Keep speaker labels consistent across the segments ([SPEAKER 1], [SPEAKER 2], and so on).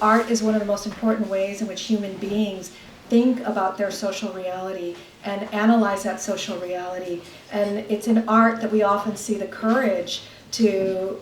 [SPEAKER 1] art is one of the most important ways in which human beings think about their social reality and analyze that social reality. And it's in art that we often see the courage to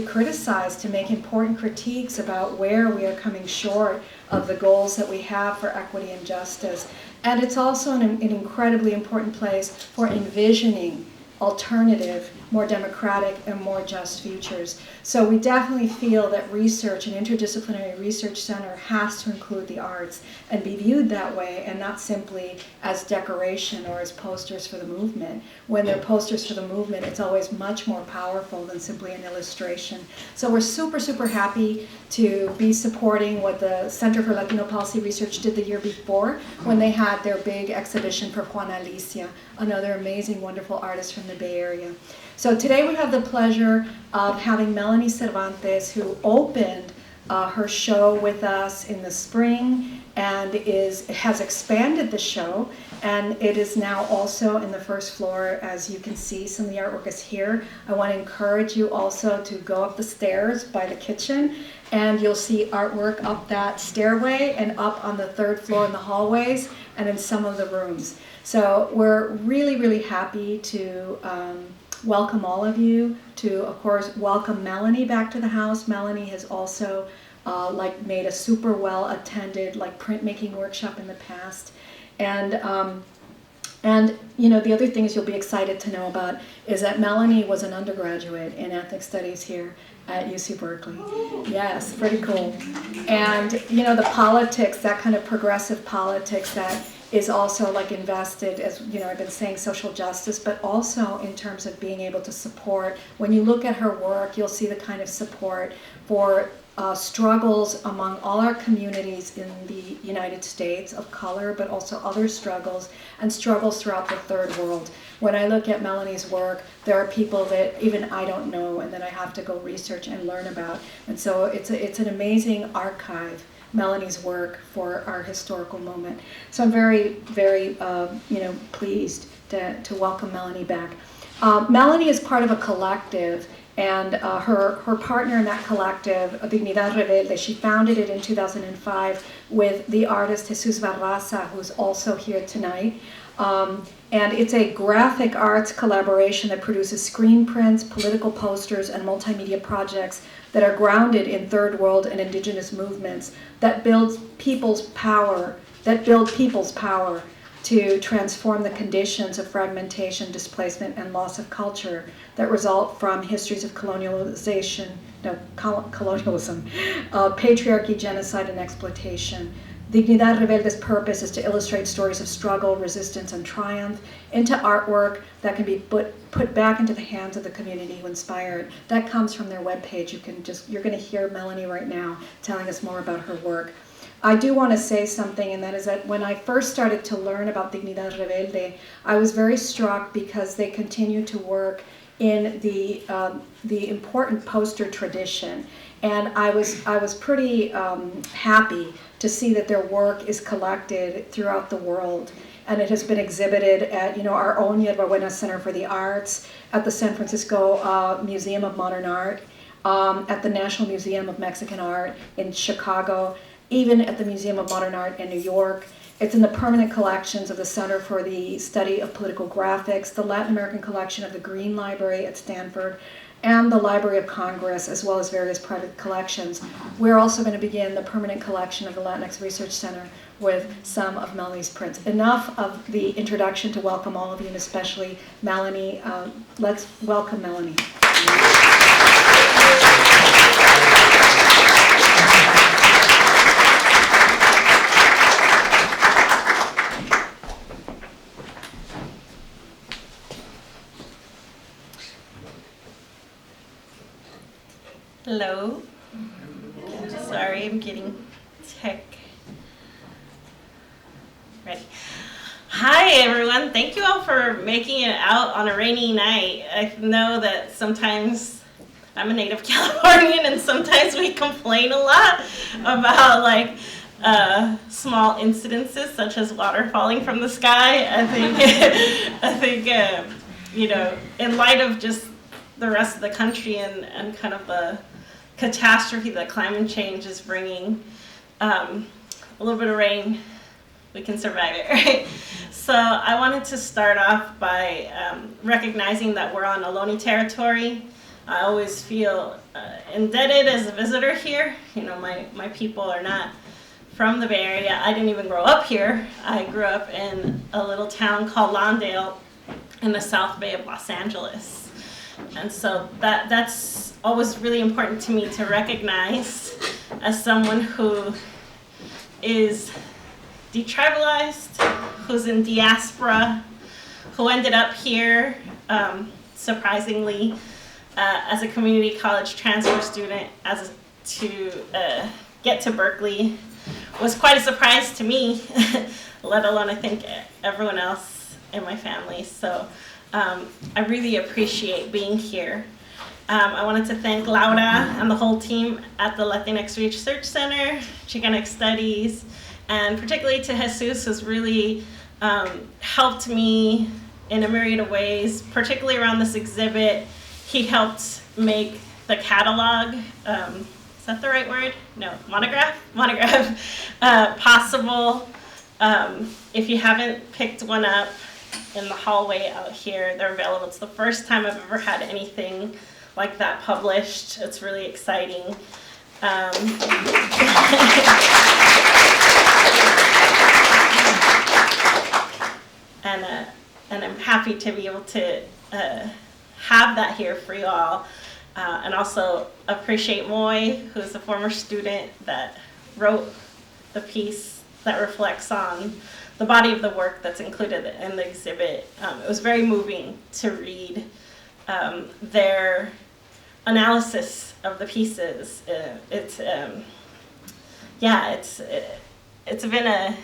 [SPEAKER 1] criticize, to make important critiques about where we are coming short of the goals that we have for equity and justice. And it's also an incredibly important place for envisioning alternative, more democratic, and more just futures. So we definitely feel that research, an interdisciplinary research center, has to include the arts and be viewed that way, and not simply as decoration or as posters for the movement. When they're posters for the movement, it's always much more powerful than simply an illustration. So we're super, super happy to be supporting what the Center for Latino Policy Research did the year before when they had their big exhibition for Juana Alicia, another amazing, wonderful artist from the Bay Area. So today we have the pleasure of having Melanie Cervantes, who opened her show with us in the spring and has expanded the show, and it is now also in the first floor. As you can see, some of the artwork is here. I want to encourage you also to go up the stairs by the kitchen, and you'll see artwork up that stairway and up on the third floor in the hallways and in some of the rooms. So we're really, really happy to welcome all of you, to, of course, welcome Melanie back to the house. Melanie has also made a super well attended printmaking workshop in the past. And you know, the other things you'll be excited to know about is that Melanie was an undergraduate in ethnic studies here at UC Berkeley. Yes, pretty cool. And you know, the politics, that kind of progressive politics that is also invested, as you know, I've been saying, social justice, but also in terms of being able to support. When you look at her work, you'll see the kind of support for struggles among all our communities in the United States of color, but also other struggles and struggles throughout the third world. When I look at Melanie's work, there are people that even I don't know and that I have to go research and learn about. And so it's an amazing archive, Melanie's work, for our historical moment. So I'm very, very pleased to welcome Melanie back. Melanie is part of a collective, and her partner in that collective, Dignidad Rebelde, she founded it in 2005 with the artist Jesus Barraza, who's also here tonight. And it's a graphic arts collaboration that produces screen prints, political posters, and multimedia projects that are grounded in third world and indigenous movements that build people's power to transform the conditions of fragmentation, displacement, and loss of culture that result from histories of colonialism, patriarchy, genocide, and exploitation. Dignidad Rebelde's purpose is to illustrate stories of struggle, resistance, and triumph into artwork that can be put back into the hands of the community who inspire it. That comes from their webpage. You're going to hear Melanie right now telling us more about her work. I do want to say something, and that is that when I first started to learn about Dignidad Rebelde, I was very struck because they continue to work in the important poster tradition, and I was pretty happy to see that their work is collected throughout the world, and it has been exhibited at our own Yerba Buena Center for the Arts, at the San Francisco Museum of Modern Art, at the National Museum of Mexican Art in Chicago, even at the Museum of Modern Art in New York. It's in the permanent collections of the Center for the Study of Political Graphics, the Latin American collection of the Green Library at Stanford, and the Library of Congress, as well as various private collections. We're also going to begin the permanent collection of the Latinx Research Center with some of Melanie's prints. Enough of the introduction to welcome all of you, and especially Melanie. Let's welcome Melanie.
[SPEAKER 2] Hello. Sorry, I'm getting tech ready. Hi, everyone. Thank you all for making it out on a rainy night. I know that sometimes I'm a native Californian, and sometimes we complain a lot about small incidences such as water falling from the sky. I think in light of just the rest of the country and kind of the catastrophe that climate change is bringing, a little bit of rain, we can survive it, right? So I wanted to start off by recognizing that we're on Ohlone territory. I always feel indebted as a visitor here. You know, my people are not from the Bay Area. I didn't even grow up here. I grew up in a little town called Lawndale in the South Bay of Los Angeles. And so that's always really important to me to recognize as someone who is detribalized, who's in diaspora, who ended up here, surprisingly, as a community college transfer student, to get to Berkeley was quite a surprise to me, let alone I think everyone else in my family. So I really appreciate being here. I wanted to thank Laura and the whole team at the Latinx Research Center, Chicanx Studies, and particularly to Jesus, who's really helped me in a myriad of ways, particularly around this exhibit. He helped make the catalog, is that the right word? No, monograph possible. If you haven't picked one up in the hallway out here, they're available. It's the first time I've ever had anything like that published. It's really exciting. And I'm happy to be able to have that here for you all. And also appreciate Moy, who's a former student that wrote the piece that reflects on the body of the work that's included in the exhibit. It was very moving to read their analysis of the pieces. It's been a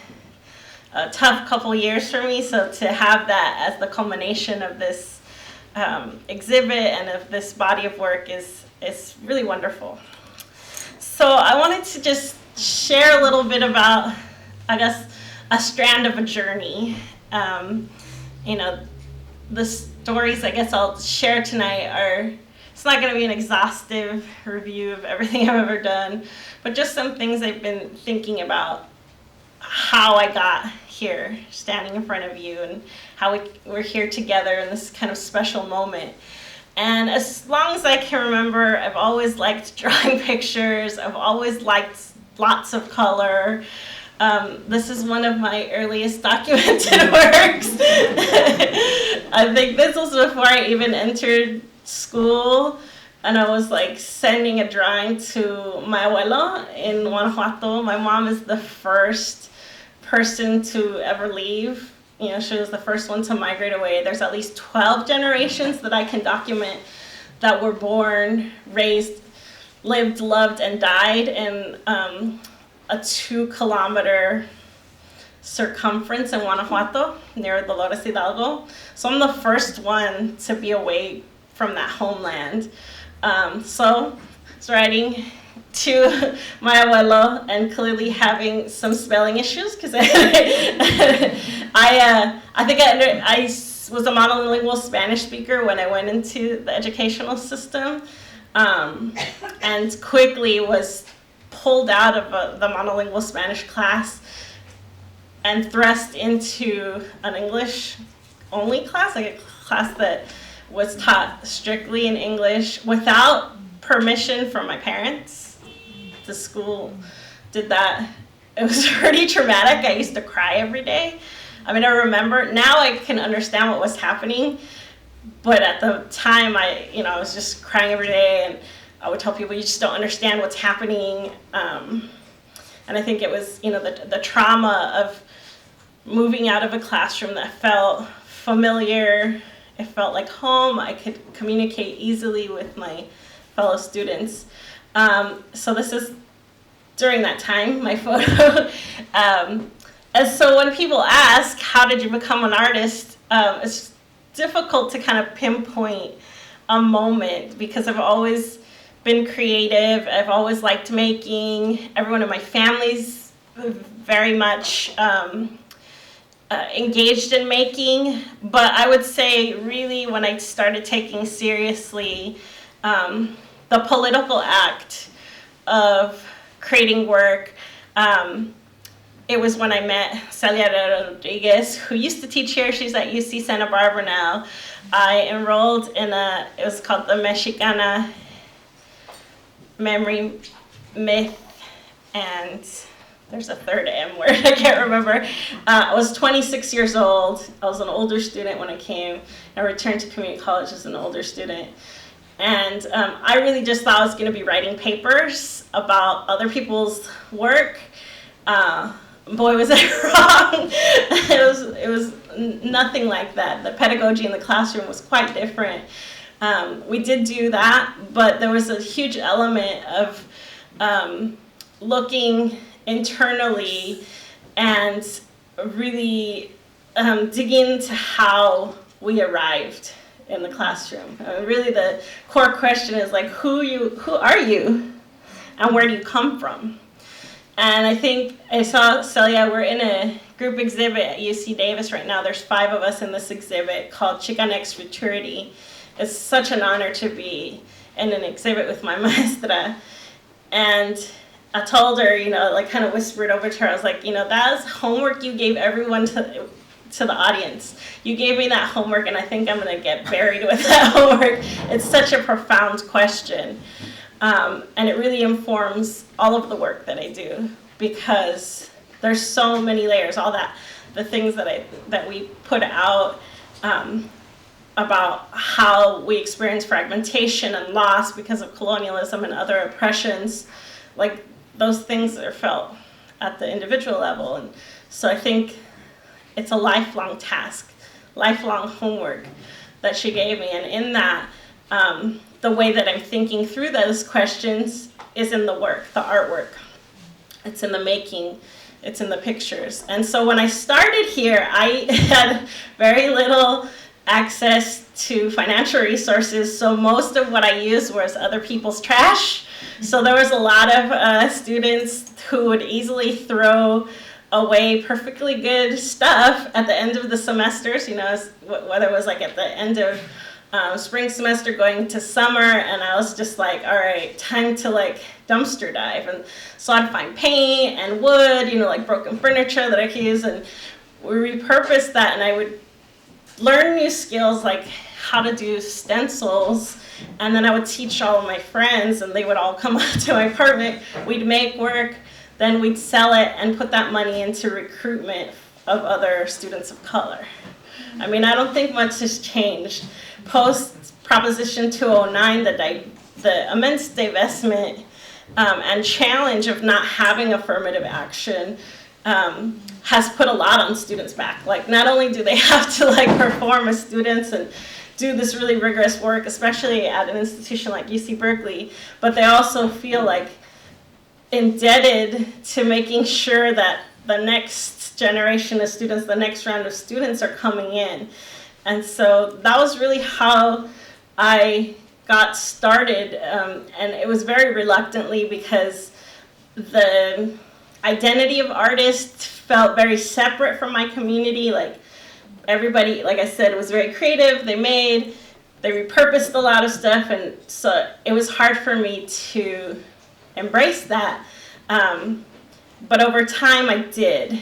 [SPEAKER 2] tough couple years for me, so to have that as the culmination of this exhibit and of this body of work is really wonderful. So I wanted to just share a little bit about, I guess, a strand of a journey. You know, the stories I guess I'll share tonight it's not going to be an exhaustive review of everything I've ever done, but just some things I've been thinking about how I got here, standing in front of you, and how we're here together in this kind of special moment. And as long as I can remember, I've always liked drawing pictures. I've always liked lots of color. This is one of my earliest documented works. I think this was before I even entered school, and I was like sending a drawing to my abuelo in Guanajuato. My mom is the first person to ever leave. You know, she was the first one to migrate away. There's at least 12 generations that I can document that were born, raised, lived, loved, and died in a 2-kilometer circumference in Guanajuato near Dolores Hidalgo. So I'm the first one to be away from that homeland. So I was writing to my abuelo and clearly having some spelling issues because I think I was a monolingual Spanish speaker when I went into the educational system, and quickly was pulled out of the monolingual Spanish class and thrust into an English only class, like a class that was taught strictly in English without permission from my parents. The school did that. It was pretty traumatic. I used to cry every day. I mean, I remember, now I can understand what was happening, but at the time I was just crying every day, and I would tell people, you just don't understand what's happening. And I think it was, the trauma of moving out of a classroom that felt familiar. It felt like home. I could communicate easily with my fellow students. So this is during that time, my photo. And so when people ask, how did you become an artist? It's difficult to kind of pinpoint a moment because I've always been creative. I've always liked making. Everyone in my family's very much engaged in making. But I would say really when I started taking seriously the political act of creating work. It was when I met Celia Rodriguez, who used to teach here. She's at UC Santa Barbara now. I enrolled in it was called the Mexicana Memory, Myth, and there's a third M word, I can't remember. I was 26 years old. I was an older student when I came. I returned to community college as an older student. And I really just thought I was going to be writing papers about other people's work. Boy, was I wrong. It was nothing like that. The pedagogy in the classroom was quite different. We did do that, but there was a huge element of looking internally and really digging into how we arrived in the classroom. Really the core question is like, who are you and where do you come from? And I think I saw Celia, we're in a group exhibit at UC Davis right now. There's 5 of us in this exhibit called Chicanx Futurity. It's such an honor to be in an exhibit with my maestra. And I told her, like kind of whispered over to her, I was like, that's homework you gave everyone to the audience. You gave me that homework and I think I'm gonna get buried with that homework. It's such a profound question. And it really informs all of the work that I do because there's so many layers, the things that we put out about how we experience fragmentation and loss because of colonialism and other oppressions, like those things are felt at the individual level. And so I think it's a lifelong task, lifelong homework that she gave me. And in that, the way that I'm thinking through those questions is in the work, the artwork. It's in the making, it's in the pictures. And so when I started here, I had very little access to financial resources, so most of what I used was other people's trash. So there was a lot of students who would easily throw away perfectly good stuff at the end of the semesters, whether it was like at the end of spring semester going to summer, and I was just like, all right, time to like dumpster dive. And so I'd find paint and wood, like broken furniture that I could use, and we repurposed that, and I would learn new skills like how to do stencils, and then I would teach all of my friends, and they would all come up to my apartment. We'd make work, then we'd sell it and put that money into recruitment of other students of color. I mean, I don't think much has changed. Post Proposition 209, the immense divestment and challenge of not having affirmative action has put a lot on students' back. Like, not only do they have to like perform as students and do this really rigorous work, especially at an institution like UC Berkeley, but they also feel like indebted to making sure that the next generation of students, the next round of students are coming in. And so that was really how I got started, and it was very reluctantly because the identity of artist felt very separate from my community. Like everybody, like I said, was very creative. They repurposed a lot of stuff, and so it was hard for me to embrace that. But over time I did.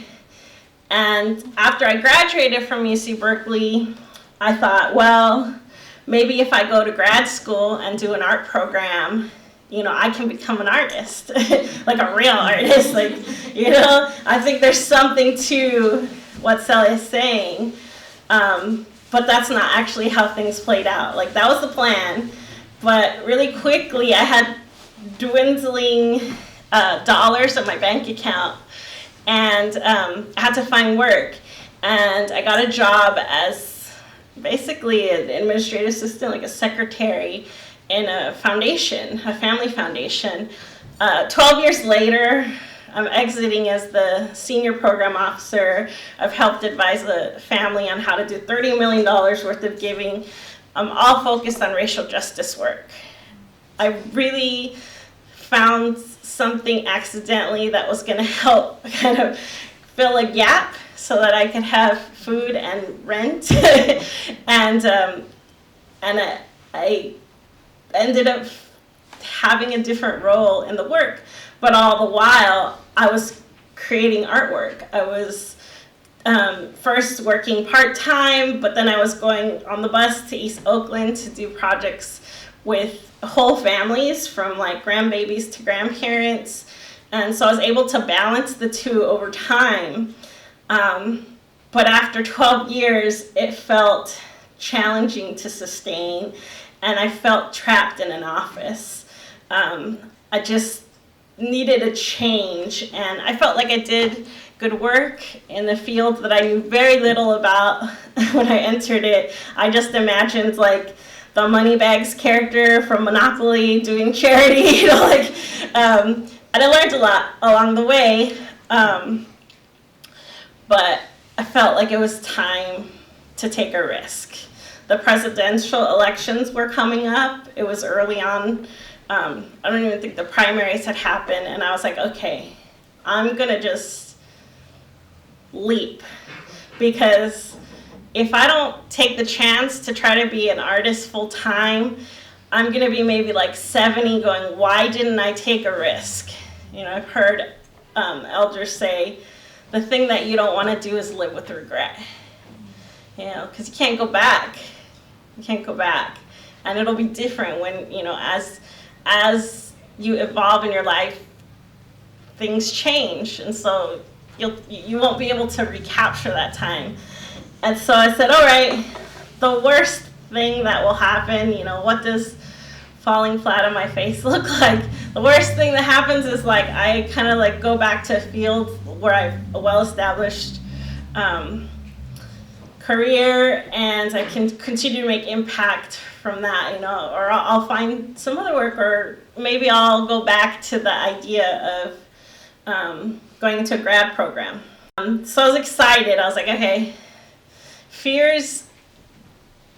[SPEAKER 2] And after I graduated from UC Berkeley, I thought, well, maybe if I go to grad school and do an art program, I can become an artist, like a real artist. Like, I think there's something to what Celia is saying, but that's not actually how things played out. Like, that was the plan, but really quickly I had dwindling dollars in my bank account, and I had to find work, and I got a job as basically an administrative assistant, like a secretary in a foundation, a family foundation. 12 years later, I'm exiting as the senior program officer. I've helped advise the family on how to do $30 million worth of giving, all focused on racial justice work. I really found something accidentally that was going to help kind of fill a gap so that I could have food and rent. and I ended up having a different role in the work, but all the while I was creating artwork. I was first working part-time, but then I was going on the bus to East Oakland to do projects with whole families, from like grandbabies to grandparents. And so I was able to balance the two over time. But after 12 years, it felt challenging to sustain, and I felt trapped in an office. I just needed a change, and I felt like I did good work in the field that I knew very little about when I entered it. I just imagined like the Moneybags character from Monopoly doing charity, and I learned a lot along the way, but I felt like it was time to take a risk. The presidential elections were coming up. It was early on. I don't even think the primaries had happened, and I was like, okay, I'm gonna just leap, because if I don't take the chance to try to be an artist full time, I'm gonna be maybe like 70 going, why didn't I take a risk? I've heard elders say, the thing that you don't want to do is live with regret, because you can't go back. You can't go back. And it'll be different when, as you evolve in your life, things change. And so you won't be able to recapture that time. And so I said, all right, the worst thing that will happen, what does falling flat on my face look like? The worst thing that happens is like I kind of like go back to a field where I have a well-established career, and I can continue to make impact from that, or I'll find some other work, or maybe I'll go back to the idea of going into a grad program. So I was excited. I was like, okay, fear's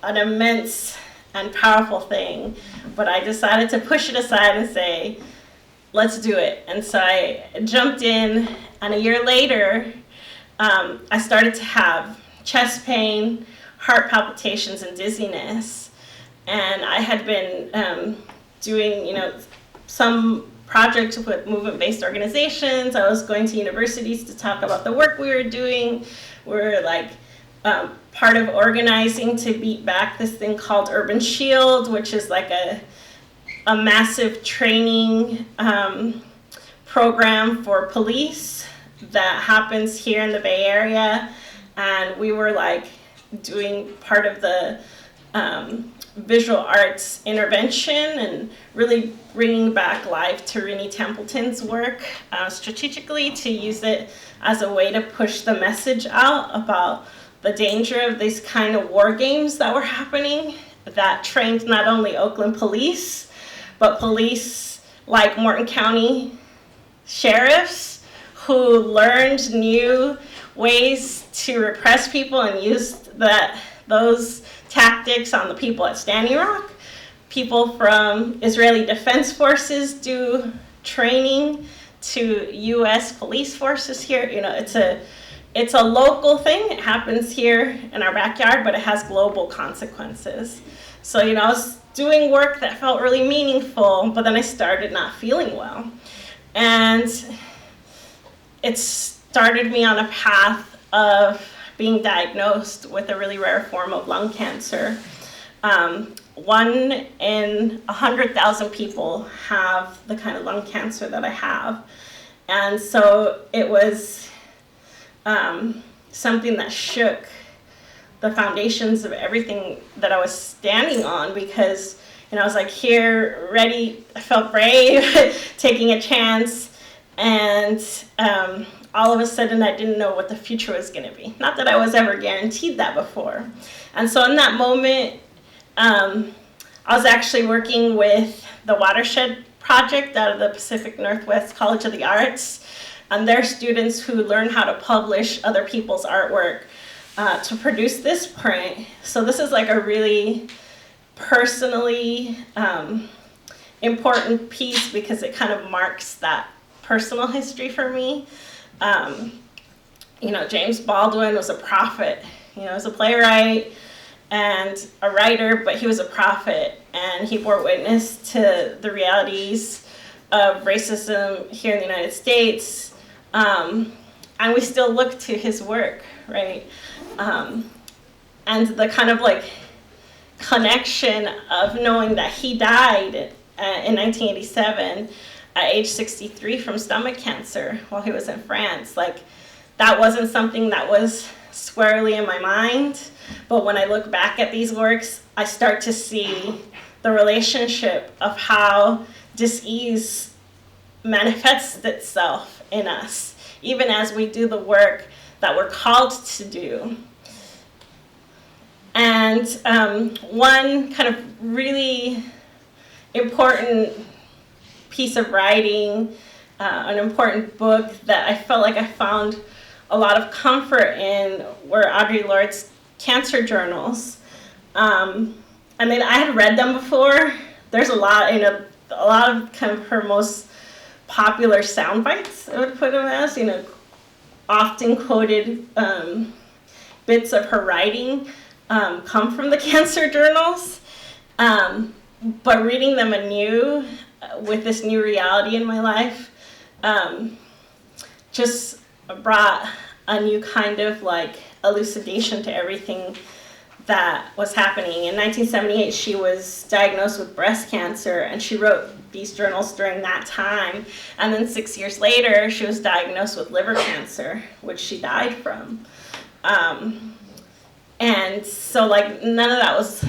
[SPEAKER 2] an immense and powerful thing, but I decided to push it aside and say, let's do it. And so I jumped in, and a year later, I started to have chest pain, heart palpitations, and dizziness. And I had been doing, some projects with movement-based organizations. I was going to universities to talk about the work we were doing. We're like part of organizing to beat back this thing called Urban Shield, which is like a massive training program for police that happens here in the Bay Area. And we were like doing part of the visual arts intervention and really bringing back life to Renee Templeton's work strategically, to use it as a way to push the message out about the danger of these kind of war games that were happening that trained not only Oakland police, but police like Morton County sheriffs who learned new ways to repress people and used those tactics on the people at Standing Rock. People from Israeli Defense Forces do training to U.S. police forces here. It's a local thing. It happens here in our backyard, but it has global consequences. So, I was doing work that felt really meaningful, but then I started not feeling well. And it started me on a path of being diagnosed with a really rare form of lung cancer. 1 in 100,000 people have the kind of lung cancer that I have. And so it was something that shook the foundations of everything that I was standing on, because I was like here, ready, I felt brave, taking a chance, and all of a sudden I didn't know what the future was going to be. Not that I was ever guaranteed that before. And so in that moment, I was actually working with the Watershed Project out of the Pacific Northwest College of the Arts, and their students who learn how to publish other people's artwork to produce this print. So this is like a really personally important piece, because it kind of marks that personal history for me. James Baldwin was a prophet. He was a playwright, and a writer, but he was a prophet, and he bore witness to the realities of racism here in the United States. And we still look to his work, right? And the kind of like connection of knowing that he died in 1987 at age 63 from stomach cancer while he was in France. Like, that wasn't something that was squarely in my mind, but when I look back at these works, I start to see the relationship of how dis-ease manifests itself in us, even as we do the work that we're called to do. And one kind of really important piece of writing, an important book that I felt like I found a lot of comfort in were Audre Lorde's cancer journals. I mean, I had read them before. There's a lot of kind of her most popular sound bites, I would put them as, often quoted bits of her writing come from the cancer journals. But reading them anew with this new reality in my life just brought a new kind of like elucidation to everything that was happening. In 1978, she was diagnosed with breast cancer, and she wrote these journals during that time. And then 6 years later, she was diagnosed with liver cancer, which she died from. And so like none of that was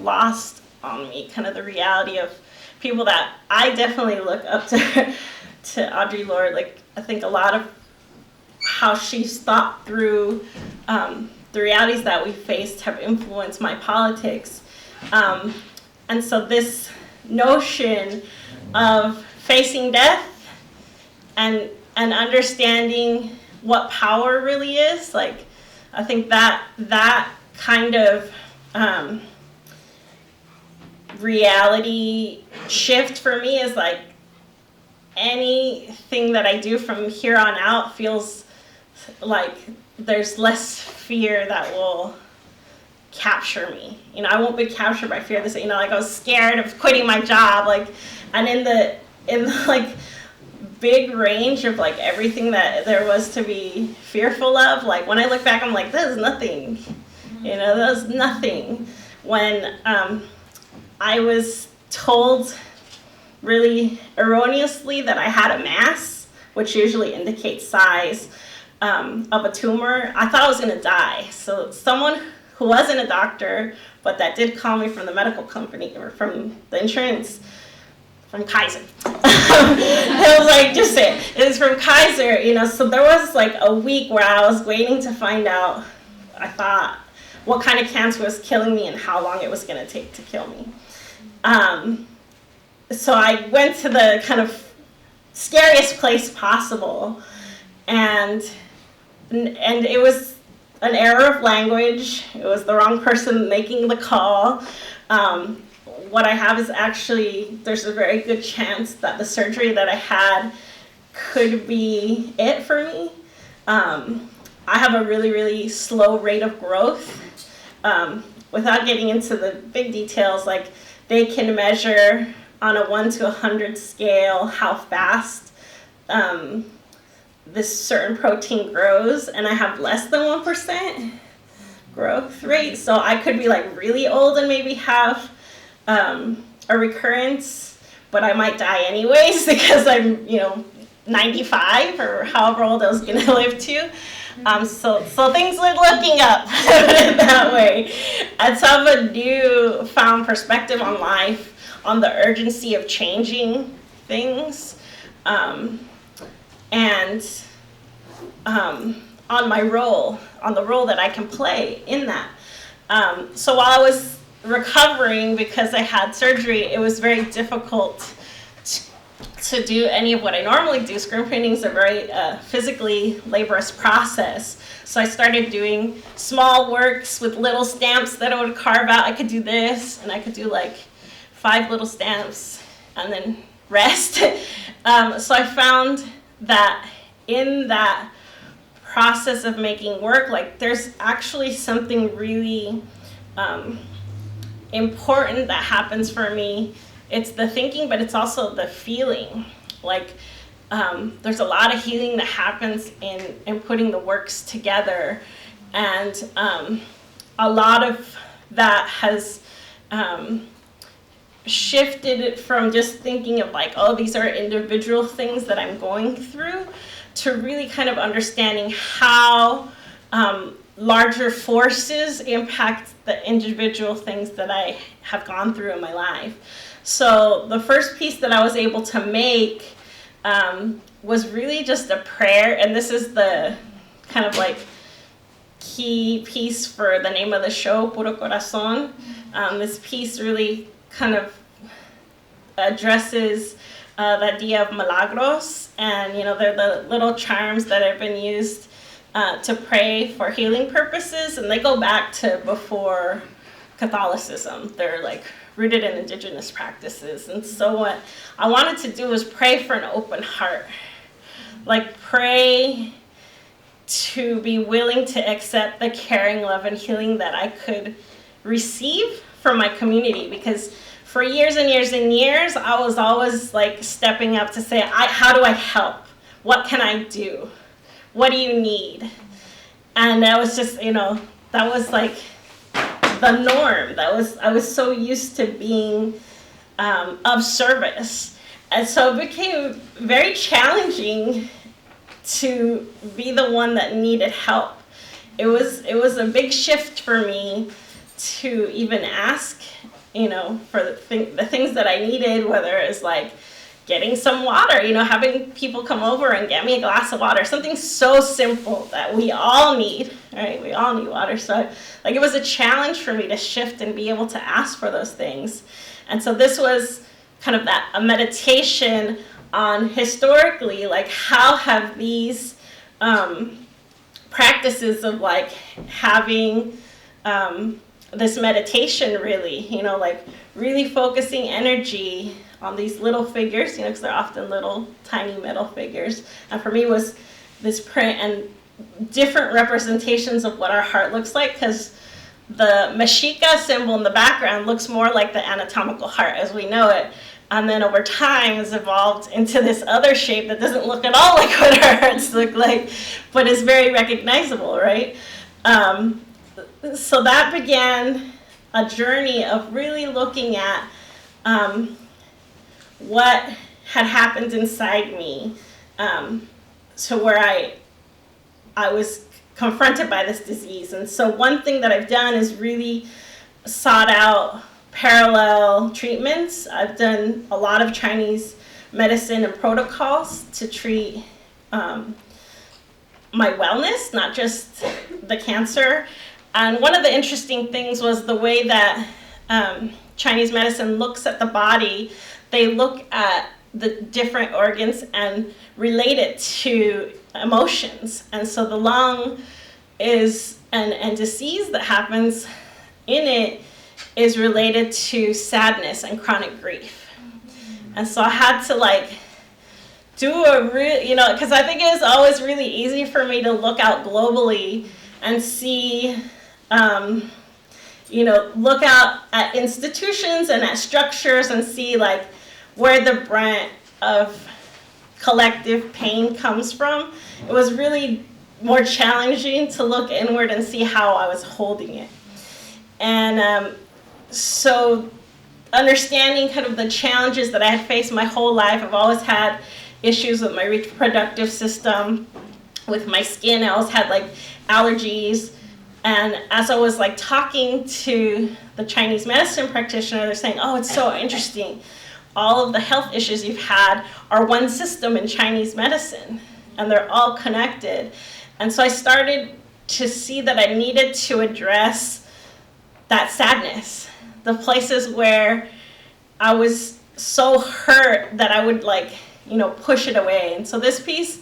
[SPEAKER 2] lost on me, kind of the reality of people that I definitely look up to Audre Lorde. Like, I think a lot of how she's thought through the realities that we faced have influenced my politics. And so this notion of facing death and understanding what power really is, like, I think that kind of reality shift for me is like anything that I do from here on out feels like there's less fear that will capture me. I won't be captured by fear. Like, I was scared of quitting my job, like, and in the like big range of like everything that there was to be fearful of, like when I look back, I'm like, that is nothing. That was nothing. When I was told really erroneously that I had a mass, which usually indicates size of a tumor, I thought I was gonna die. So someone who wasn't a doctor, but that did call me from the medical company or from the insurance, from Kaiser. I was like, just say it. It was from Kaiser, so there was like a week where I was waiting to find out, I thought, what kind of cancer was killing me and how long it was gonna take to kill me. So I went to the kind of scariest place possible, and it was an error of language. It was the wrong person making the call. What I have is actually, there's a very good chance that the surgery that I had could be it for me. I have a really, really slow rate of growth. Without getting into the big details, like, they can measure on a 1 to 100 scale how fast this certain protein grows, and I have less than 1% growth rate. So I could be like really old and maybe have a recurrence, but I might die anyways because I'm 95 or however old I was gonna live to. So things are looking up that way. And so I have a new found perspective on life, on the urgency of changing things, and on my role, on the role that I can play in that. So while I was recovering because I had surgery, it was very difficult to do any of what I normally do. Screen printing is a very physically laborious process. So I started doing small works with little stamps that I would carve out. I could do this, and I could do like 5 little stamps and then rest. So I found that in that process of making work, like, there's actually something really important that happens for me. It's the thinking, but it's also the feeling. Like, there's a lot of healing that happens in putting the works together. And a lot of that has shifted it from just thinking of like, oh, these are individual things that I'm going through, to really kind of understanding how larger forces impact the individual things that I have gone through in my life. So the first piece that I was able to make was really just a prayer, and this is the kind of like key piece for the name of the show, Puro Corazon. This piece really kind of addresses that Dia of Milagros, and they're the little charms that have been used to pray for healing purposes, and they go back to before Catholicism. They're like rooted in indigenous practices. And so what I wanted to do was pray for an open heart, like pray to be willing to accept the caring, love, and healing that I could receive from my community. Because for years and years and years, I was always like stepping up to say, how do I help? What can I do? What do you need? And that was just, that was like the norm. I was so used to being of service. And so it became very challenging to be the one that needed help. It was a big shift for me to even ask, for the things that I needed, whether it's like getting some water, having people come over and get me a glass of water, something so simple that we all need, right? We all need water. So like it was a challenge for me to shift and be able to ask for those things. And so this was kind of a meditation on historically, like how have these practices of like having this meditation really, like really focusing energy on these little figures, because they're often little tiny metal figures. And for me was this print and different representations of what our heart looks like, because the Mexica symbol in the background looks more like the anatomical heart as we know it. And then over time has evolved into this other shape that doesn't look at all like what our hearts look like, but is very recognizable, right? So that began a journey of really looking at what had happened inside me, to where I was confronted by this disease. And so one thing that I've done is really sought out parallel treatments. I've done a lot of Chinese medicine and protocols to treat my wellness, not just the cancer. And one of the interesting things was the way that Chinese medicine looks at the body. They look at the different organs and relate it to emotions. And so the lung is, and disease that happens in it is related to sadness and chronic grief. And so I had to like do a real, because I think it was always really easy for me to look out globally and see, look out at institutions and at structures and see like where the brunt of collective pain comes from. It was really more challenging to look inward and see how I was holding it. And so understanding kind of the challenges that I had faced my whole life. I've always had issues with my reproductive system, with my skin. I always had like allergies. And as I was like talking to the Chinese medicine practitioner, they're saying, oh, it's so interesting. All of the health issues you've had are one system in Chinese medicine, and they're all connected. And so I started to see that I needed to address that sadness, the places where I was so hurt that I would push it away. And so this piece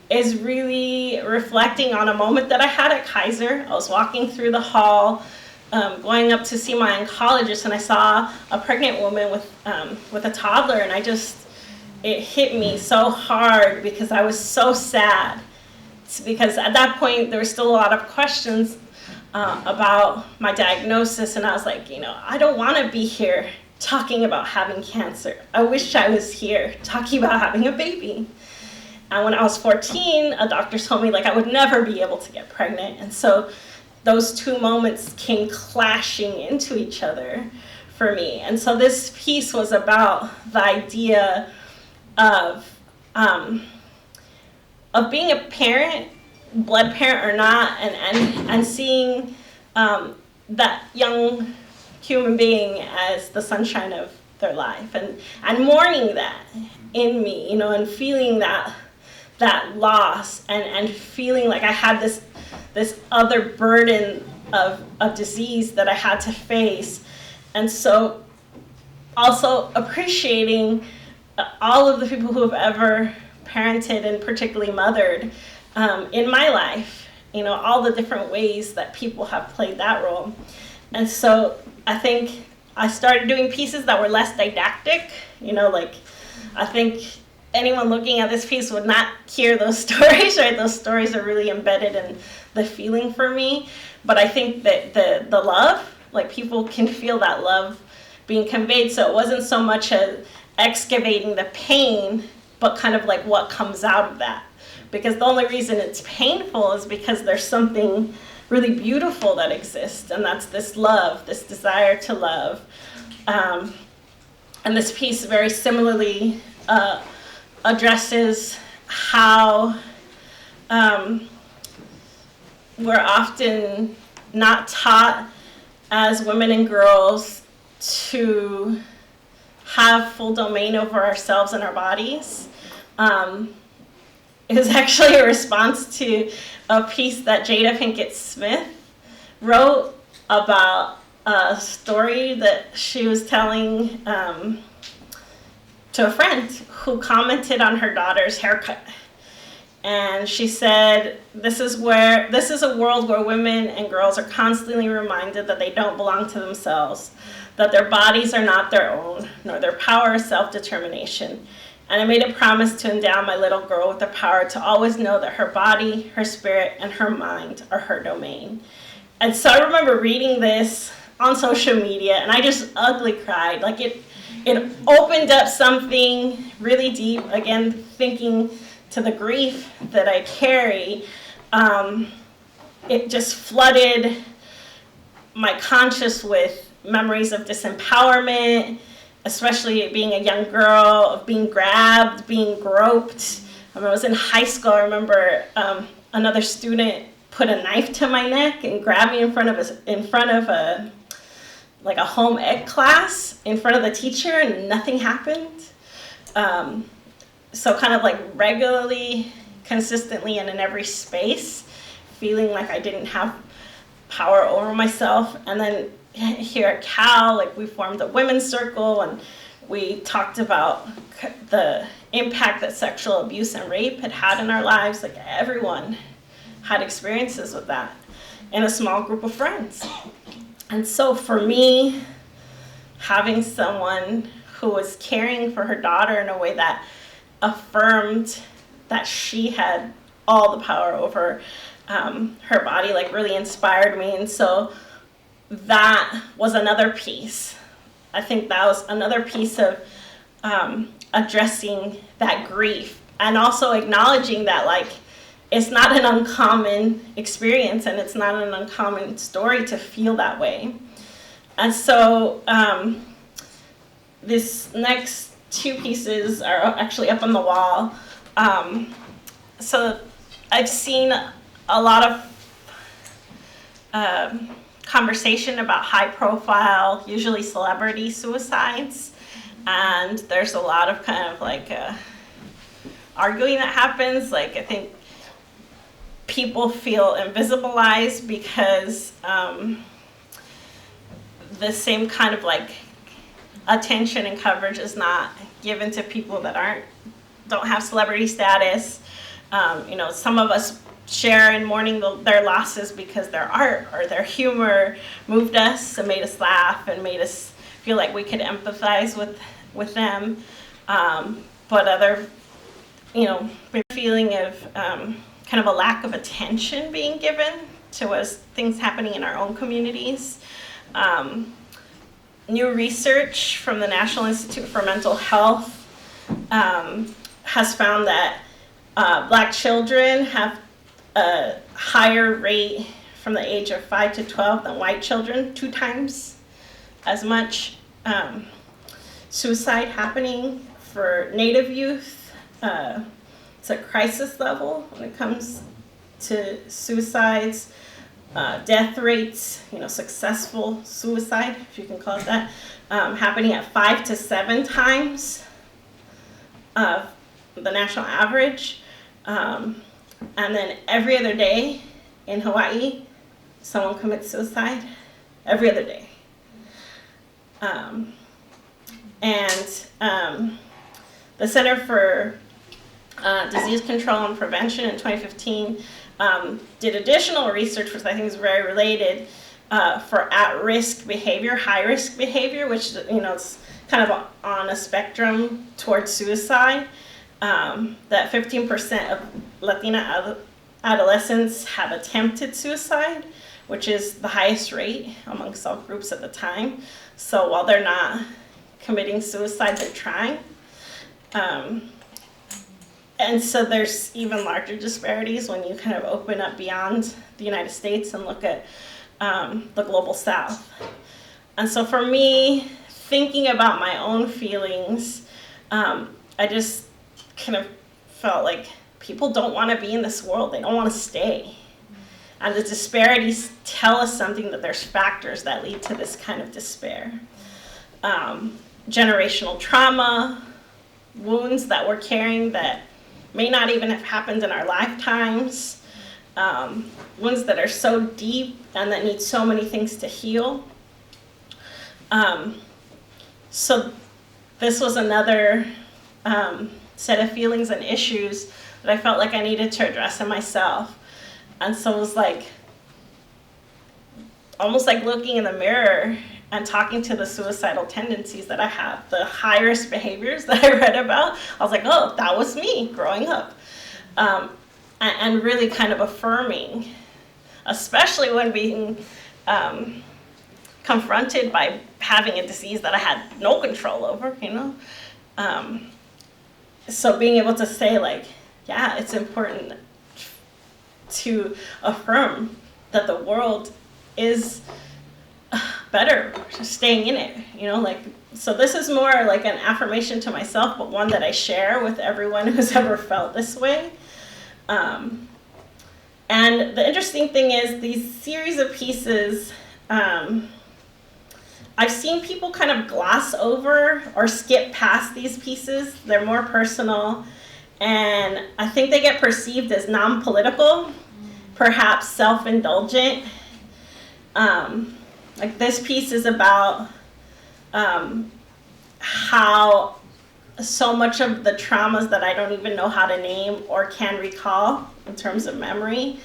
[SPEAKER 2] is really reflecting on a moment that I had at Kaiser. I was walking through the hall, going up to see my oncologist, and I saw a pregnant woman with a toddler, and it hit me so hard because I was so sad. It's because at that point there were still a lot of questions about my diagnosis, and I was like, I don't want to be here talking about having cancer. I wish I was here talking about having a baby. And when I was 14, a doctor told me like I would never be able to get pregnant. And so those two moments came clashing into each other for me. And so this piece was about the idea of being a parent, blood parent or not, and seeing that young human being as the sunshine of their life, and mourning that in me, and feeling that loss, and feeling like I had this other burden of disease that I had to face. And so also appreciating all of the people who have ever parented and particularly mothered in my life, all the different ways that people have played that role. And so I think I started doing pieces that were less didactic, like I think anyone looking at this piece would not hear those stories, right? Those stories are really embedded in the feeling for me. But I think that the love, like people can feel that love being conveyed. So it wasn't so much as excavating the pain, but kind of like what comes out of that. Because the only reason it's painful is because there's something really beautiful that exists, and that's this love, this desire to love. And this piece very similarly addresses how we're often not taught as women and girls to have full domain over ourselves and our bodies. It was actually a response to a piece that Jada Pinkett Smith wrote about a story that she was telling to a friend who commented on her daughter's haircut. And she said, this is a world where women and girls are constantly reminded that they don't belong to themselves, that their bodies are not their own, nor their power or self-determination. And I made a promise to endow my little girl with the power to always know that her body, her spirit, and her mind are her domain. And so I remember reading this on social media, and I just ugly cried. Like it opened up something really deep, again, thinking to the grief that I carry. It just flooded my conscious with memories of disempowerment, especially being a young girl, of being grabbed, being groped. When I was in high school, I remember another student put a knife to my neck and grabbed me in front of a home ec class, in front of the teacher, and nothing happened. So kind of like regularly, consistently, and in every space, feeling like I didn't have power over myself. And then here at Cal, like we formed a women's circle, and we talked about the impact that sexual abuse and rape had in our lives. Like everyone had experiences with that in a small group of friends. And so for me, having someone who was caring for her daughter in a way that affirmed that she had all the power over her body, like really inspired me. And so that was another piece. I think that was another piece of addressing that grief, and also acknowledging that like it's not an uncommon experience, and it's not an uncommon story to feel that way. And so this next two pieces are actually up on the wall. So I've seen a lot of conversation about high profile, usually celebrity suicides. And there's a lot of kind of like arguing that happens. Like I think people feel invisibilized because the same kind of like attention and coverage is not given to people that don't have celebrity status. Some of us share in mourning their losses because their art or their humor moved us and made us laugh and made us feel like we could empathize with them. But other, feeling of kind of a lack of attention being given to what's things happening in our own communities. New research from the National Institute for Mental Health has found that Black children have a higher rate from the age of 5 to 12 than white children, 2 times as much. Suicide happening for Native youth. It's a crisis level when it comes to suicides. Death rates, successful suicide, if you can call it that, happening at 5 to 7 times the national average. And then every other day in Hawaii, someone commits suicide. Every other day. The Center for Disease Control and Prevention in 2015 did additional research, which I think is very related, for at-risk behavior, high-risk behavior, which is kind of on a spectrum towards suicide. That 15% of Latina adolescents have attempted suicide, which is the highest rate amongst all groups at the time. So while they're not committing suicide, they're trying. And so there's even larger disparities when you kind of open up beyond the United States and look at the global South. And so for me, thinking about my own feelings, I just kind of felt like people don't want to be in this world. They don't want to stay. And the disparities tell us something, that there's factors that lead to this kind of despair. Generational trauma, wounds that we're carrying that may not even have happened in our lifetimes, wounds that are so deep and that need so many things to heal. So this was another set of feelings and issues that I felt like I needed to address in myself. And so it was like, almost like looking in the mirror and talking to the suicidal tendencies that I have, the high-risk behaviors that I read about. I was like, oh, that was me growing up. And really kind of affirming, especially when being confronted by having a disease that I had no control over, So being able to say, like, yeah, it's important to affirm that the world is better staying in it, so this is more like an affirmation to myself, but one that I share with everyone who's ever felt this way. And the interesting thing is, these series of pieces, I've seen people kind of gloss over or skip past these pieces. They're more personal, and I think they get perceived as non-political, perhaps self-indulgent. Like this piece is about how so much of the traumas that I don't even know how to name or can recall in terms of memory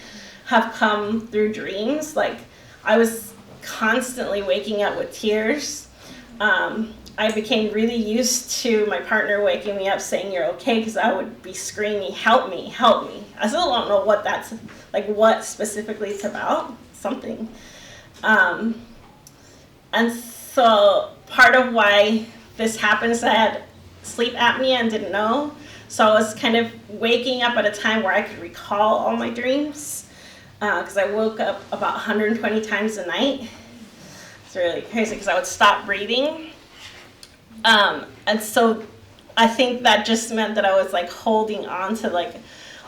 [SPEAKER 2] have come through dreams. Like, I was constantly waking up with tears. I became really used to my partner waking me up saying, "You're okay," because I would be screaming, "Help me, help me." I still don't know what that's, like, what specifically it's about, something. And so part of why this happens, I had sleep apnea and didn't know. So I was kind of waking up at a time where I could recall all my dreams, because I woke up about 120 times a night. It's really crazy because I would stop breathing. And so I think that just meant that I was like holding on to like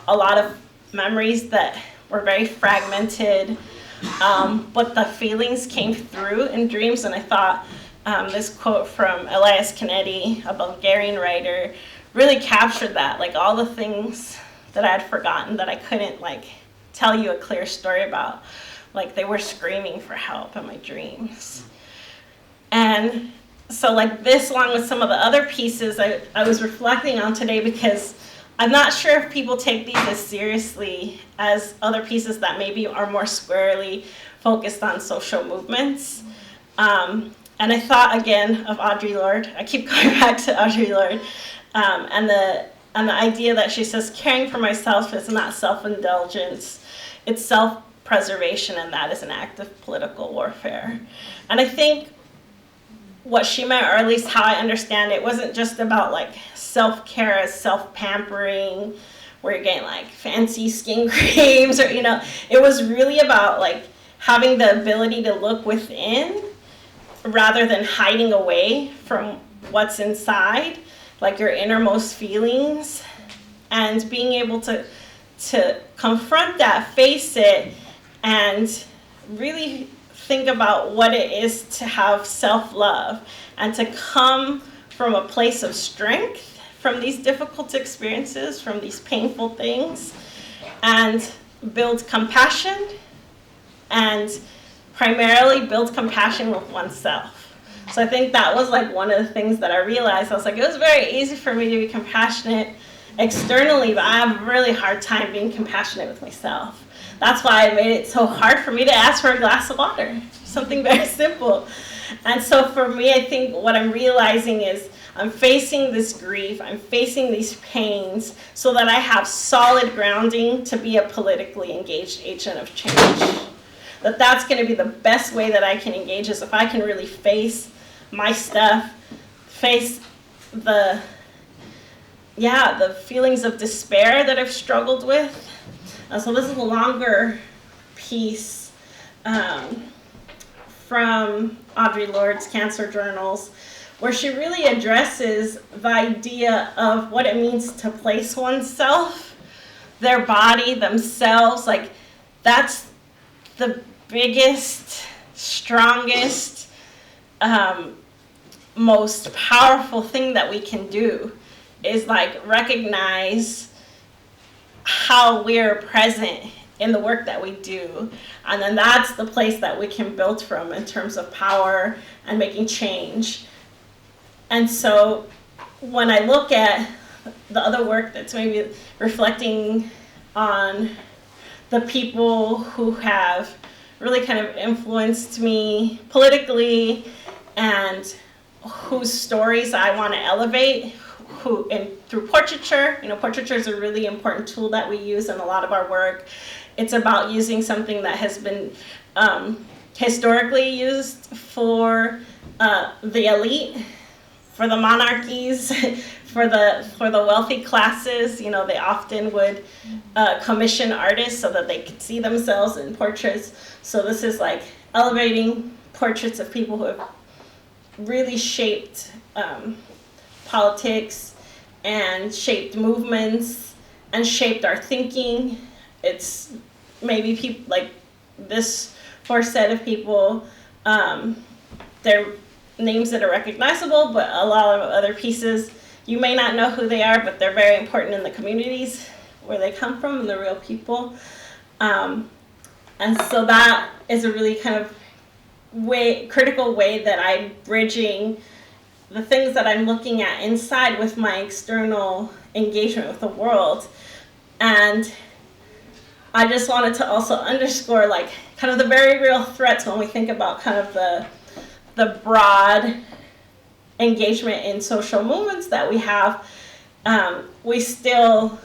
[SPEAKER 2] a lot of memories that were very fragmented, but the feelings came through in dreams. And I thought this quote from Elias Canetti, a Bulgarian writer, really captured that, like all the things that I had forgotten that I couldn't like tell you a clear story about, like they were screaming for help in my dreams. And so like this, along with some of the other pieces I was reflecting on today, because I'm not sure if people take these as seriously as other pieces that maybe are more squarely focused on social movements. And I thought again of Audre Lorde. I keep going back to Audre Lorde, and the idea that she says, caring for myself is not self-indulgence, it's self self-preservation, and that is an act of political warfare. And I think what she meant, or at least how I understand it, wasn't just about like self-care as self-pampering, where you're getting like fancy skin creams, or, you know, it was really about like having the ability to look within rather than hiding away from what's inside, like your innermost feelings, and being able to confront that, face it, and really think about what it is to have self-love and to come from a place of strength from these difficult experiences, from these painful things, and build compassion, and primarily build compassion with oneself. So I think that was like one of the things that I realized. I was like, it was very easy for me to be compassionate externally, but I have a really hard time being compassionate with myself. That's why it made it so hard for me to ask for a glass of water, something very simple. And so for me, I think what I'm realizing is I'm facing this grief, I'm facing these pains, so that I have solid grounding to be a politically engaged agent of change. That's going to be the best way that I can engage, is if I can really face my stuff, face the feelings of despair that I've struggled with. So this is a longer piece from Audre Lorde's Cancer Journals, where she really addresses the idea of what it means to place oneself, their body, themselves. Like, that's the biggest, strongest, most powerful thing that we can do, is like recognize how we're present in the work that we do. And then that's the place that we can build from in terms of power and making change. And so when I look at the other work that's maybe reflecting on the people who have really kind of influenced me politically and whose stories I want to elevate, through portraiture. You know, portraiture is a really important tool that we use in a lot of our work. It's about using something that has been historically used for the elite, for the monarchies, for the wealthy classes. You know, they often would commission artists so that they could see themselves in portraits. So this is like elevating portraits of people who have really shaped politics and shaped movements and shaped our thinking. It's maybe people like this first set of people, they're names that are recognizable, but a lot of other pieces, you may not know who they are, but they're very important in the communities where they come from and the real people. And so that is a really kind of critical way that I'm bridging the things that I'm looking at inside with my external engagement with the world. And I just wanted to also underscore like kind of the very real threats when we think about kind of the broad engagement in social movements that we have. We still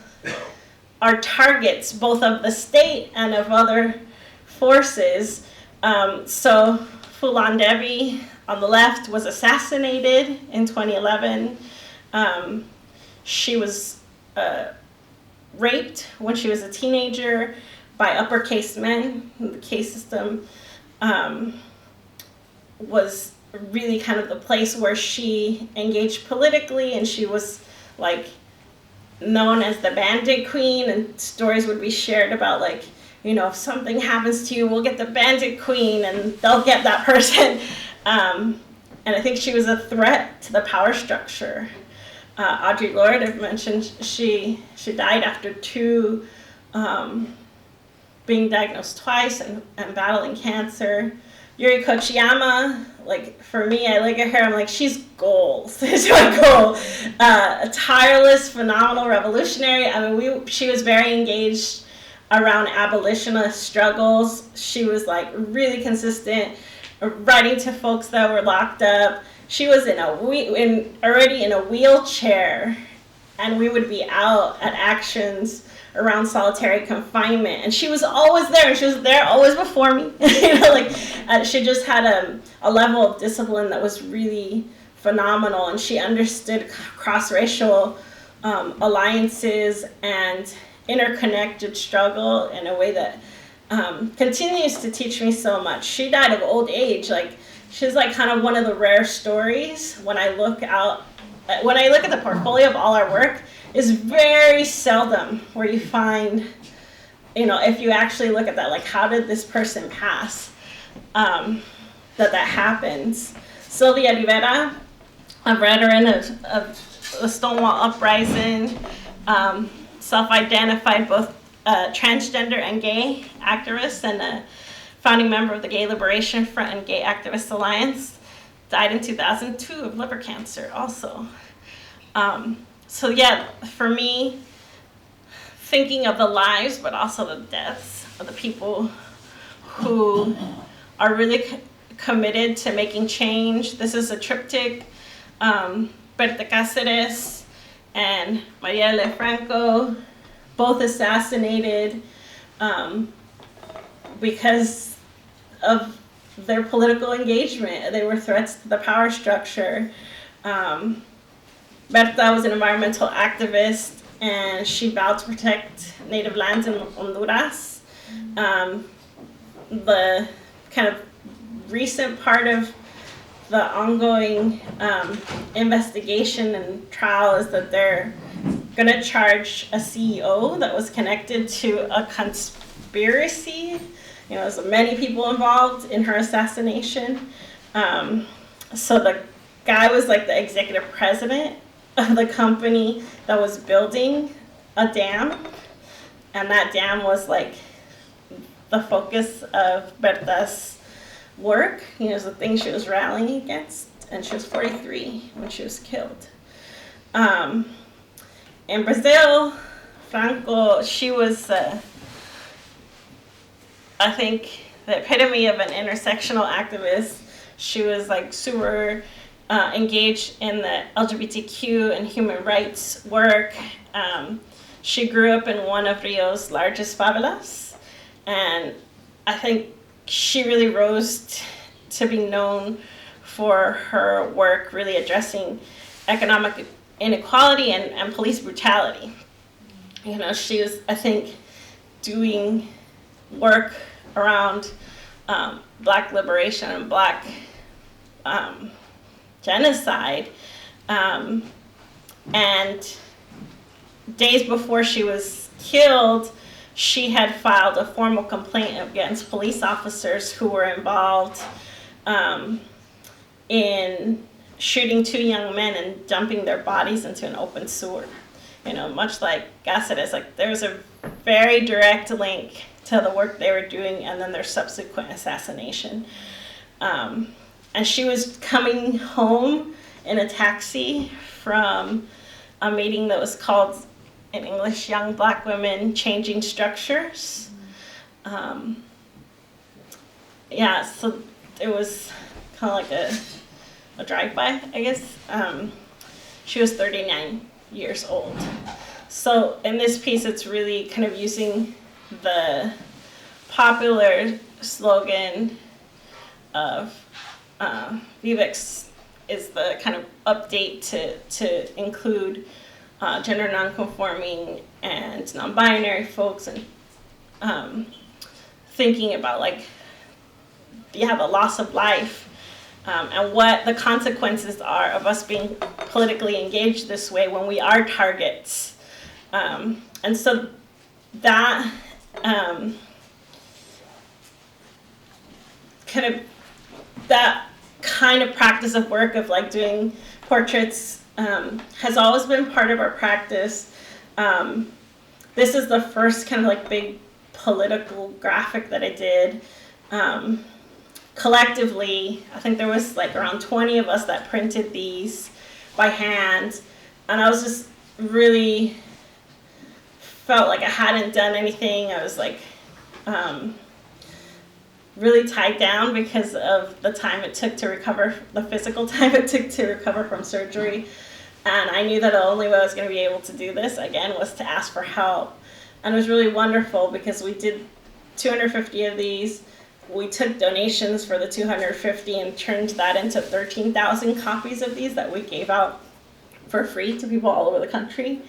[SPEAKER 2] are targets both of the state and of other forces. So Fulan Devi on the left was assassinated in 2011. She was raped when she was a teenager by uppercase men. The case system was really kind of the place where she engaged politically, and she was like known as the bandit queen, and stories would be shared about like, you know, if something happens to you, we'll get the bandit queen and they'll get that person. And I think she was a threat to the power structure. Audre Lorde, I've mentioned, she died after being diagnosed twice and battling cancer. Yuri Kochiyama, like for me, I look at her, I'm like, she's gold. She's my goal. A tireless, phenomenal revolutionary. I mean, she was very engaged around abolitionist struggles. She was like really consistent, writing to folks that were locked up. She was already in a wheelchair, and we would be out at actions around solitary confinement, and she was always there, and she was there always before me. She just had a level of discipline that was really phenomenal, and she understood cross-racial alliances and interconnected struggle in a way that continues to teach me so much. She died of old age. She's kind of one of the rare stories when I look at the portfolio of all our work. Is very seldom where you find, if you actually look at that, how did this person pass, that happens. Sylvia Rivera, a veteran of the Stonewall Uprising, self-identified both transgender and gay activist, and a founding member of the Gay Liberation Front and Gay Activist Alliance, died in 2002 of liver cancer also. So yeah, for me, thinking of the lives, but also the deaths of the people who are really committed to making change. This is a triptych. Berta Cáceres and Marielle Franco, both assassinated because of their political engagement. They were threats to the power structure. Berta was an environmental activist, and she vowed to protect native lands in Honduras. The kind of recent part of the ongoing investigation and trial is that they're going to charge a CEO that was connected to a conspiracy. There's many people involved in her assassination. So the guy was the executive president of the company that was building a dam, and that dam was the focus of Berta's work. It was the thing she was rallying against, and she was 43 when she was killed. In Brazil, Franco, she was, I think, the epitome of an intersectional activist. She was super engaged in the LGBTQ and human rights work. She grew up in one of Rio's largest favelas, and I think she really rose to be known for her work really addressing economic inequality and police brutality. She was, I think, doing work around Black liberation and Black genocide. And days before she was killed, she had filed a formal complaint against police officers who were involved in shooting 2 young men and dumping their bodies into an open sewer. Much like Cáceres, there's a very direct link to the work they were doing and then their subsequent assassination. And she was coming home in a taxi from a meeting that was called, in English, Young Black Women Changing Structures. So it was kind of a drive-by, I guess. She was 39 years old. So in this piece, it's really kind of using the popular slogan of Vivex is the kind of update to include gender nonconforming and non-binary folks, and thinking about the loss of life and what the consequences are of us being politically engaged this way when we are targets. And so that kind of practice of work of doing portraits has always been part of our practice. This is the first kind of big political graphic that I did. Collectively, I think there was around 20 of us that printed these by hand, and I was just really felt like I hadn't done anything. I was really tied down because of the time it took to recover, the physical time it took to recover from surgery. And I knew that the only way I was going to be able to do this, again, was to ask for help. And it was really wonderful because we did 250 of these. We took donations for the 250 and turned that into 13,000 copies of these that we gave out for free to people all over the country.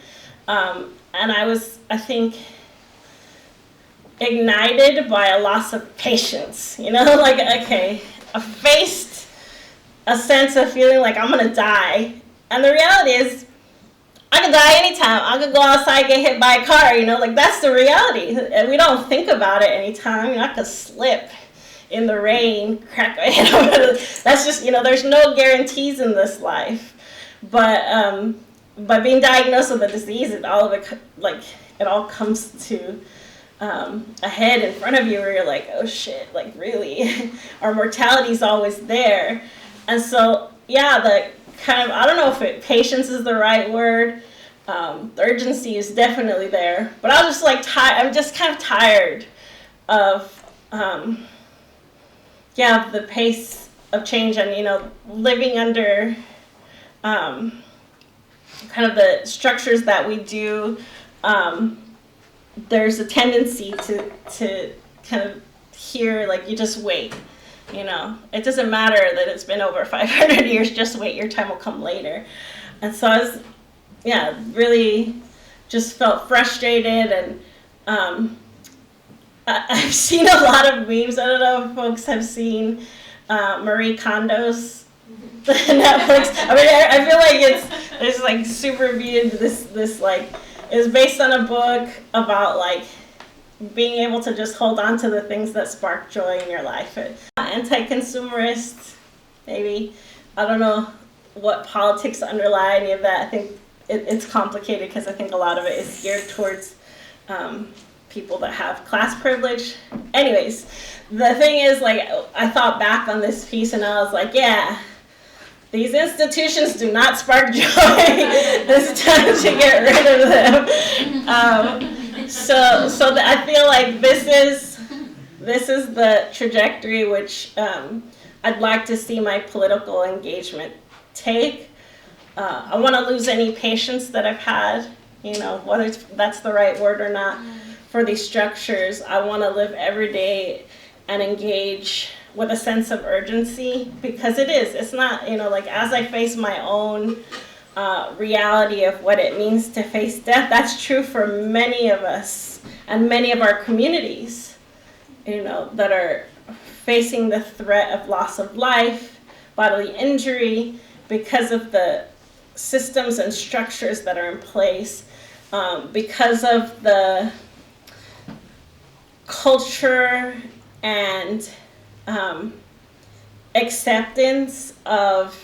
[SPEAKER 2] And I was, I think, ignited by a loss of patience. You know, like, okay, I faced a sense of feeling like I'm gonna die. And the reality is, I could die anytime. I could go outside, get hit by a car, you know, like that's the reality. And we don't think about it anytime. You know, I could slip in the rain, crack my head over. That's just, you know, there's no guarantees in this life. But by being diagnosed with a disease, it all comes to a head in front of you where you're like, oh shit, like really, our mortality's always there. And so, yeah, the kind of, I don't know if patience is the right word. The urgency is definitely there. But I was just like, I'm just kind of tired of, the pace of change and, you know, living under kind of the structures that we do. There's a tendency to kind of hear, like, you just wait. You know, it doesn't matter that it's been over 500 years, just wait, your time will come later. And so I was, really just felt frustrated. And I've seen a lot of memes. I don't know if folks have seen Marie Kondo's Netflix. I mean, I feel like there's like super viewed this like, it's based on a book about like being able to just hold on to the things that spark joy in your life. Anti-consumerist, maybe. I don't know what politics underlie any of that. I think it's complicated because I think a lot of it is geared towards people that have class privilege. Anyways, the thing is, like, I thought back on this piece and I was like, yeah, these institutions do not spark joy. It's time to get rid of them. So I feel like this is the trajectory which I'd like to see my political engagement take. I want to lose any patience that I've had, you know, whether that's the right word or not, for these structures. I want to live every day and engage with a sense of urgency, because it's not, you know, like, as I face my own reality of what it means to face death, that's true for many of us and many of our communities, you know, that are facing the threat of loss of life, bodily injury, because of the systems and structures that are in place, because of the culture and acceptance of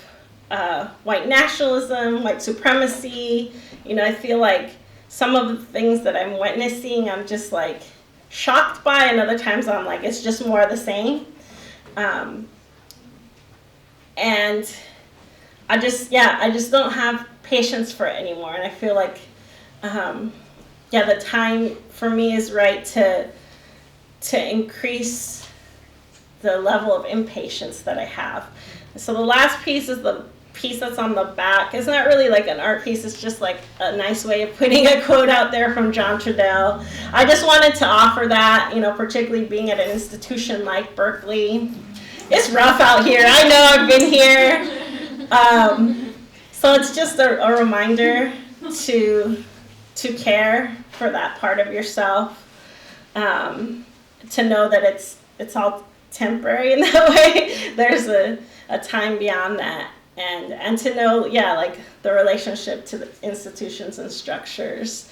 [SPEAKER 2] white nationalism, white supremacy. You know, I feel like some of the things that I'm witnessing, I'm just like shocked by, and other times I'm like, it's just more of the same. And I just don't have patience for it anymore. And I feel like, the time for me is right to increase the level of impatience that I have. So the last piece is the piece that's on the back. It's not really like an art piece, it's just like a nice way of putting a quote out there from John Trudell. I just wanted to offer that, you know, particularly being at an institution like Berkeley. It's rough out here, I know, I've been here. So it's just a reminder to care for that part of yourself, to know that it's all temporary in that way. There's a time beyond that, and to know, like the relationship to the institutions and structures,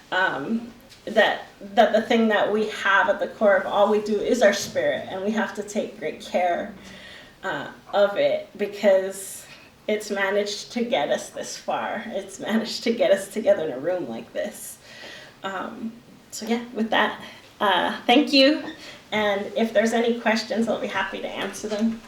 [SPEAKER 2] that the thing that we have at the core of all we do is our spirit, and we have to take great care of it, because it's managed to get us this far. It's managed to get us together in a room like this. With that, thank you. And if there's any questions, I'll be happy to answer them.